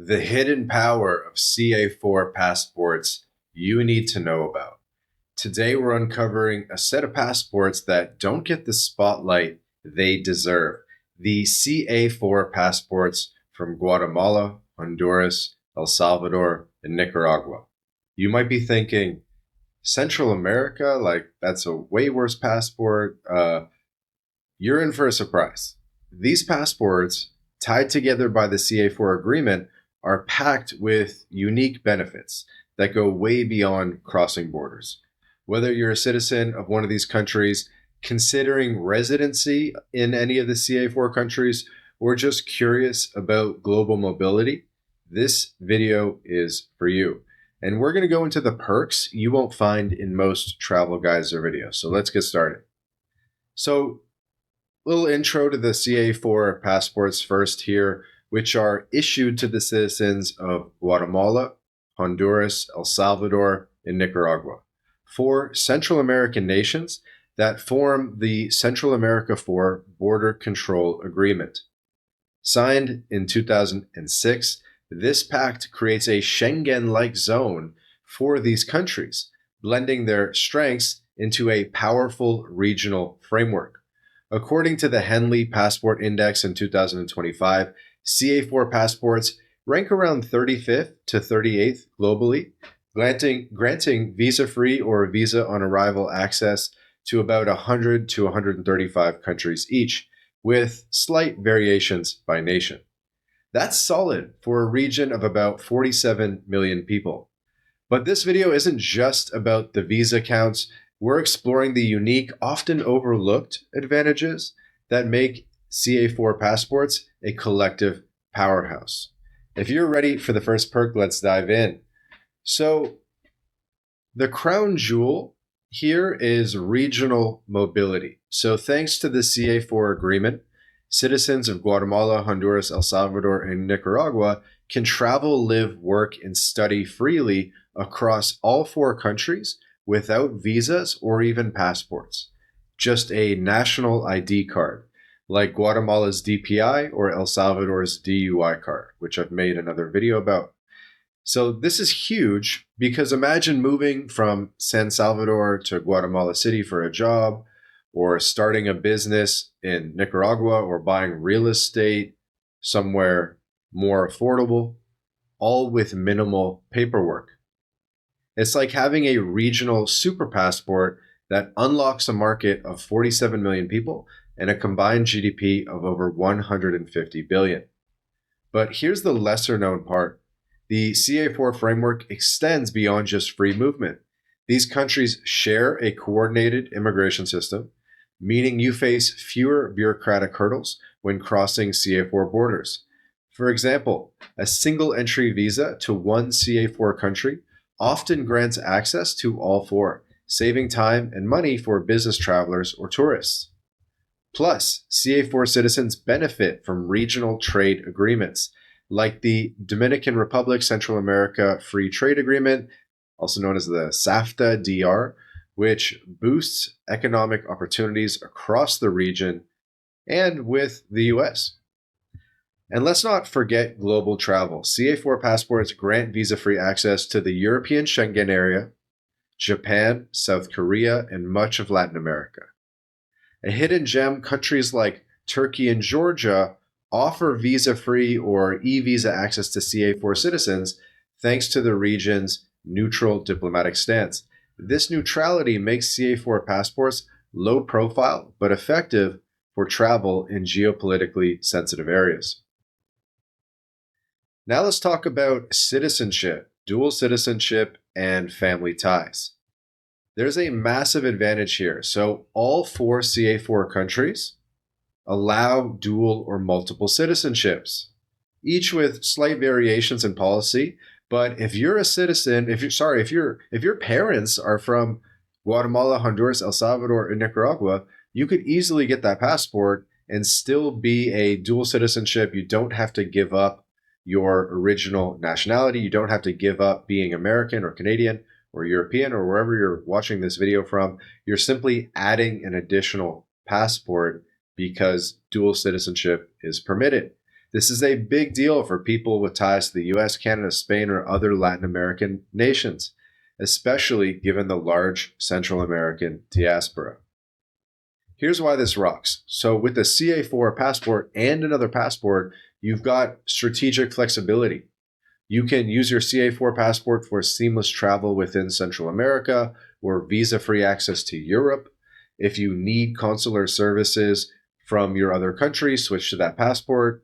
The hidden power of CA4 passports you need to know about. Today, we're uncovering a set of passports that don't get the spotlight they deserve. The CA4 passports from Guatemala, Honduras, El Salvador, and Nicaragua. You might be thinking, Central America, like that's a way worse passport. You're in for a surprise. These passports, tied together by the CA4 agreement, are packed with unique benefits that go way beyond crossing borders. Whether you're a citizen of one of these countries, considering residency in any of the CA4 countries, or just curious about global mobility, this video is for you. And we're going to go into the perks you won't find in most travel guides or videos. So let's get started. So, little intro to the CA4 passports first here, which are issued to the citizens of Guatemala, Honduras, El Salvador, and Nicaragua, 4 Central American nations that form the Central America 4 Border Control Agreement. Signed in 2006, this pact creates a Schengen-like zone for these countries, blending their strengths into a powerful regional framework. According to the Henley Passport Index in 2025, CA4 passports rank around 35th to 38th globally, granting visa-free or visa-on-arrival access to about 100 to 135 countries each, with slight variations by nation. That's solid for a region of about 47 million people. But this video isn't just about the visa counts. We're exploring the unique, often overlooked advantages that make CA4 passports a collective powerhouse. If you're ready for the first perk, let's dive in. So, the crown jewel here is regional mobility. So, thanks to the CA4 agreement, citizens of Guatemala, Honduras, El Salvador, and Nicaragua can travel, live, work, and study freely across all 4 countries without visas or even passports. Just a national ID card, like Guatemala's DPI or El Salvador's DUI card, which I've made another video about. So this is huge because imagine moving from San Salvador to Guatemala City for a job, or starting a business in Nicaragua, or buying real estate somewhere more affordable, all with minimal paperwork. It's like having a regional super passport that unlocks a market of 47 million people and a combined GDP of over 150 billion. But here's the lesser known part. The CA4 framework extends beyond just free movement. These countries share a coordinated immigration system, meaning you face fewer bureaucratic hurdles when crossing CA4 borders. For example, a single entry visa to one CA4 country often grants access to all 4, saving time and money for business travelers or tourists. Plus, CA4 citizens benefit from regional trade agreements, like the Dominican Republic Central America Free Trade Agreement, also known as the SAFTA-DR, which boosts economic opportunities across the region and with the US. And let's not forget global travel. CA4 passports grant visa-free access to the European Schengen area, Japan, South Korea, and much of Latin America. A hidden gem, countries like Turkey and Georgia offer visa-free or e-visa access to CA4 citizens thanks to the region's neutral diplomatic stance. This neutrality makes CA4 passports low profile but effective for travel in geopolitically sensitive areas. Now let's talk about citizenship, dual citizenship, and family ties. There's a massive advantage here. So all 4 CA4 countries allow dual or multiple citizenships, each with slight variations in policy. But if you're a citizen, if your parents are from Guatemala, Honduras, El Salvador, and Nicaragua, you could easily get that passport and still be a dual citizenship. You don't have to give up your original nationality. You don't have to give up being American or Canadian or European or wherever you're watching this video from. You're simply adding an additional passport because dual citizenship is permitted. This is a big deal for people with ties to the US, Canada, Spain, or other Latin American nations, especially given the large Central American diaspora. Here's why this rocks. So with the CA4 passport and another passport, you've got strategic flexibility. You can use your CA4 passport for seamless travel within Central America or visa-free access to Europe. If you need consular services from your other country, switch to that passport.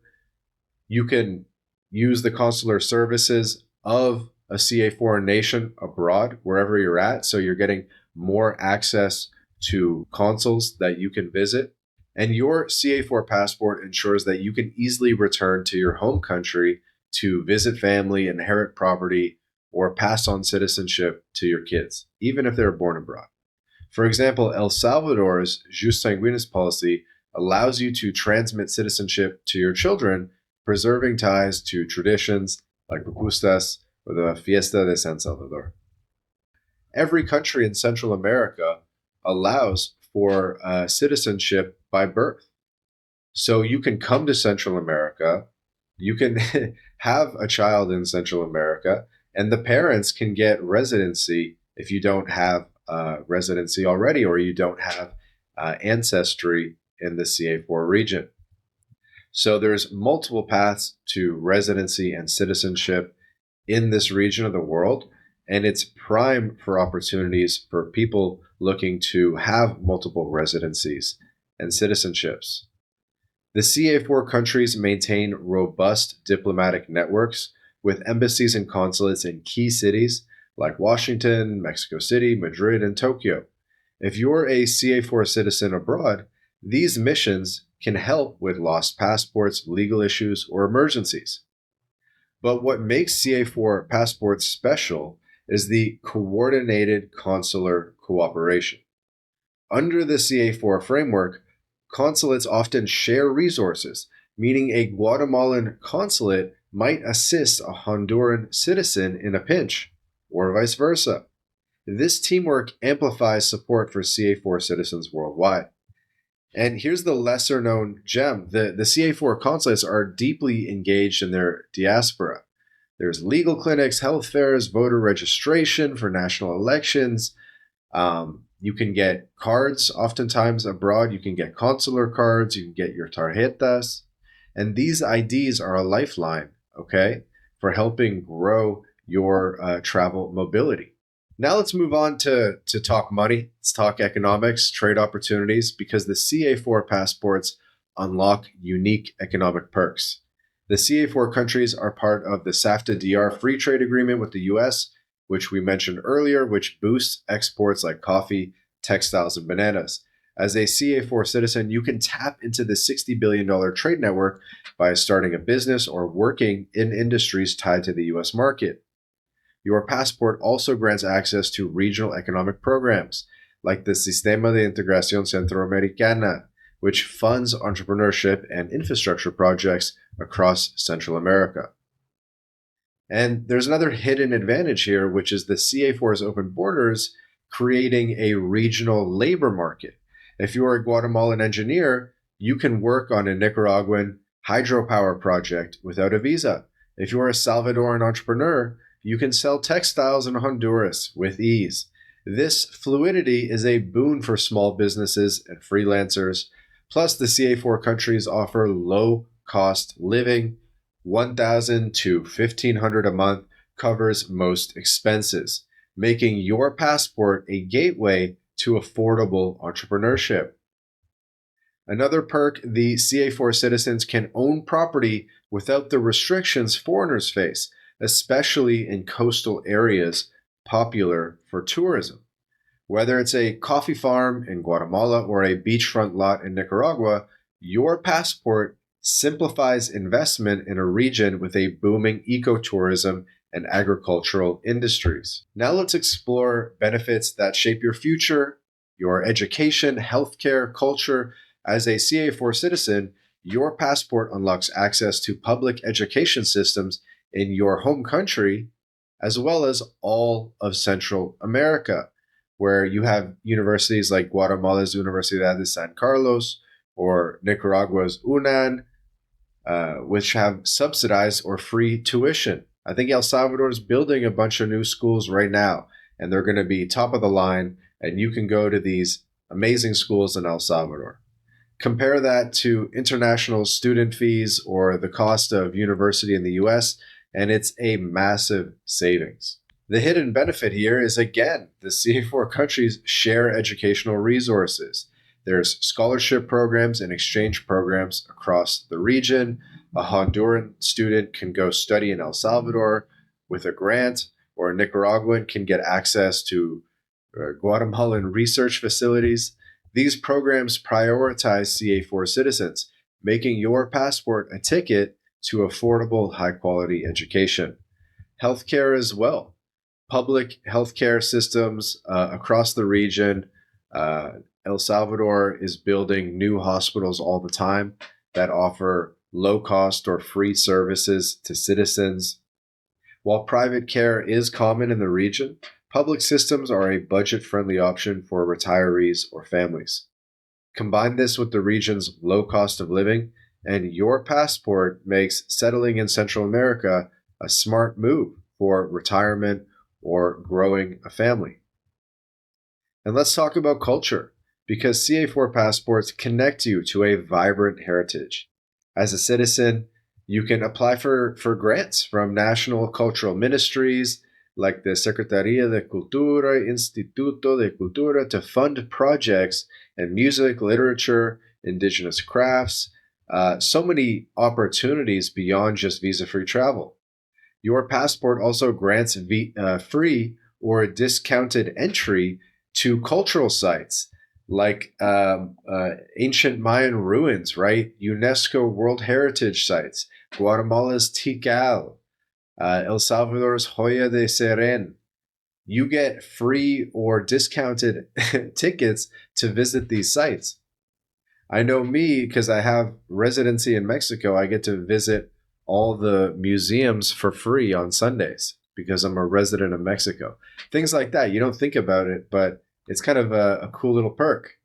You can use the consular services of a CA4 nation abroad, wherever you're at. So you're getting more access to consuls that you can visit. And your CA4 passport ensures that you can easily return to your home country to visit family, inherit property, or pass on citizenship to your kids, even if they're born abroad. For example, El Salvador's Jus Sanguinis policy allows you to transmit citizenship to your children, preserving ties to traditions like Pupustas or the Fiesta de San Salvador. Every country in Central America allows for citizenship by birth. So you can come to Central America, you can have a child in Central America, and the parents can get residency if you don't have residency already or you don't have ancestry in the CA4 region. So there's multiple paths to residency and citizenship in this region of the world, and it's prime for opportunities for people looking to have multiple residencies and citizenships. The CA4 countries maintain robust diplomatic networks with embassies and consulates in key cities like Washington, Mexico City, Madrid, and Tokyo. If you're a CA4 citizen abroad, these missions can help with lost passports, legal issues, or emergencies. But what makes CA4 passports special is the coordinated consular cooperation. Under the CA4 framework, consulates often share resources, meaning a Guatemalan consulate might assist a Honduran citizen in a pinch, or vice versa. This teamwork amplifies support for CA4 citizens worldwide. And here's the lesser known gem. The CA4 consulates are deeply engaged in their diaspora. There's legal clinics, health fairs, voter registration for national elections. You can get cards oftentimes abroad. You can get consular cards. You can get your tarjetas. And these IDs are a lifeline, okay, for helping grow your travel mobility. Now let's move on to talk money. Let's talk economics, trade opportunities, because the CA4 passports unlock unique economic perks. The CA4 countries are part of the SAFTA-DR free trade agreement with the US, which we mentioned earlier, which boosts exports like coffee, textiles, and bananas. As a CA4 citizen, you can tap into the $60 billion trade network by starting a business or working in industries tied to the US market. Your passport also grants access to regional economic programs like the Sistema de Integración Centroamericana, which funds entrepreneurship and infrastructure projects across Central America. And there's another hidden advantage here, which is the CA4's open borders creating a regional labor market. If you're a Guatemalan engineer, you can work on a Nicaraguan hydropower project without a visa. If you're a Salvadoran entrepreneur, you can sell textiles in Honduras with ease. This fluidity is a boon for small businesses and freelancers. Plus, the CA4 countries offer low-cost living. $1,000 to $1,500 a month covers most expenses, making your passport a gateway to affordable entrepreneurship. Another perk, the CA4 citizens can own property without the restrictions foreigners face, especially in coastal areas popular for tourism. Whether it's a coffee farm in Guatemala or a beachfront lot in Nicaragua, your passport simplifies investment in a region with a booming ecotourism and agricultural industries. Now let's explore benefits that shape your future, your education, healthcare, culture. As a CA4 citizen, your passport unlocks access to public education systems in your home country, as well as all of Central America, where you have universities like Guatemala's Universidad de San Carlos or Nicaragua's UNAN, which have subsidized or free tuition. I think El Salvador is building a bunch of new schools right now, and they're going to be top of the line, and you can go to these amazing schools in El Salvador. Compare that to international student fees or the cost of university in the US, and it's a massive savings. The hidden benefit here is, again, the CA4 countries share educational resources. There's scholarship programs and exchange programs across the region. A Honduran student can go study in El Salvador with a grant, or a Nicaraguan can get access to Guatemalan research facilities. These programs prioritize CA4 citizens, making your passport a ticket to affordable, high-quality education. Healthcare as well. Public healthcare systems across the region. El Salvador is building new hospitals all the time that offer low-cost or free services to citizens. While private care is common in the region, public systems are a budget-friendly option for retirees or families. Combine this with the region's low cost of living, and your passport makes settling in Central America a smart move for retirement or growing a family. And let's talk about culture, because CA4 passports connect you to a vibrant heritage. As a citizen, you can apply for grants from national cultural ministries like the Secretaría de Cultura, Instituto de Cultura, to fund projects in music, literature, indigenous crafts, so many opportunities beyond just visa-free travel. Your passport also grants free or discounted entry to cultural sites like ancient Mayan ruins, right? UNESCO World Heritage Sites, Guatemala's Tikal, El Salvador's Joya de Seren. You get free or discounted tickets to visit these sites. I know me, because I have residency in Mexico, I get to visit all the museums for free on Sundays because I'm a resident of Mexico. Things like that. You don't think about it, but it's kind of a cool little perk.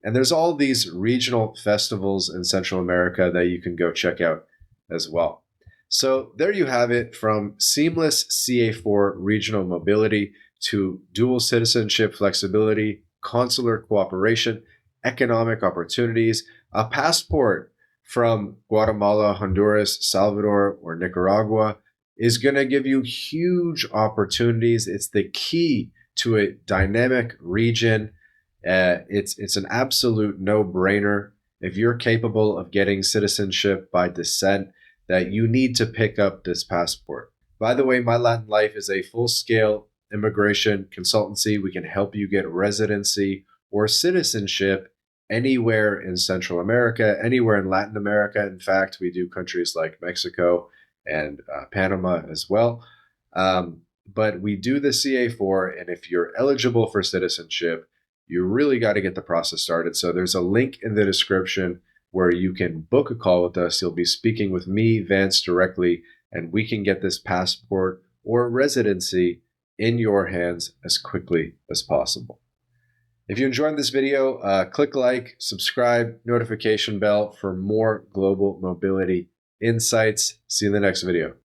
And there's all these regional festivals in Central America that you can go check out as well. So there you have it, from seamless CA4 regional mobility to dual citizenship flexibility, consular cooperation, economic opportunities. A passport from Guatemala, Honduras, Salvador, or Nicaragua is going to give you huge opportunities. It's the key to a dynamic region. It's an absolute no-brainer. If you're capable of getting citizenship by descent, that you need to pick up this passport. By the way, MyLatinLife is a full-scale immigration consultancy. We can help you get residency or citizenship anywhere in Central America, anywhere in Latin America. In fact, we do countries like Mexico and Panama as well. But we do the CA4, and if you're eligible for citizenship, you really got to get the process started. So there's a link in the description where you can book a call with us. You'll be speaking with me, Vance, directly, and we can get this passport or residency in your hands as quickly as possible. If you enjoyed this video, click like, subscribe, notification bell for more global mobility insights. See you in the next video.